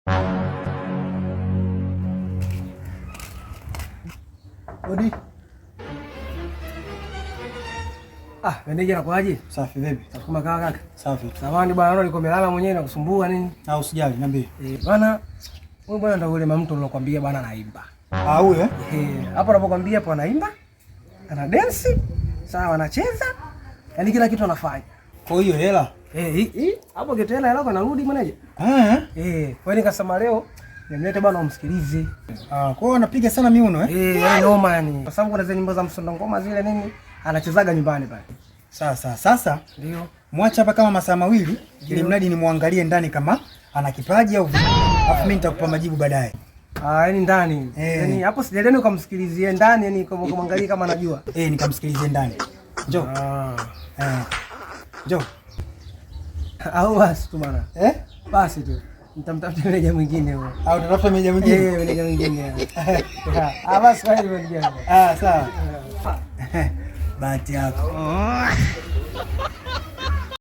Odi. Meneja nakwaje? Safi vipi? Kama kaka. Safi. Samahani bwana, naona niko melala mwenyewe na kusumbua nini? Usijali, niambie. Bwana, wewe bwana ndio yule mtu nilokuambia bwana anaimba. Huyo? Hapo unapokuambia hapo anaimba, ana dance, sawa anacheza, yaani kila kitu anafanya. Kwa hiyo hela? Hapo getela hela anarudi meneja. Kwa hiyo nikasema leo nimlete bwana umsikilize. Kwa hiyo anapiga sana miuno yaani noma yani. Kwa sababu kuna zile nyimbo za msondo ngoma zile nini anachezaga nyumbani pale. Sasa ndio. Mwacha hapa kama masaa mawili ili mradi nimwangalie ndani kama ana kipaji au vipi. Alafu mimi nitakupa majibu baadaye. Yaani ndani. Yaani hapo sijaleni ukamsikilizie ndani yani kumwangalia kama anajua. Nikamsikilizie ndani. Njoo. Njoo. Au basi tu bwana. Basi tu. Nitamtafuta meneja mwingine huyo. Utatafuta meneja mwingine? Meneja mwingine. Basi kwa hivyo ndio. Sawa. Bahati yako.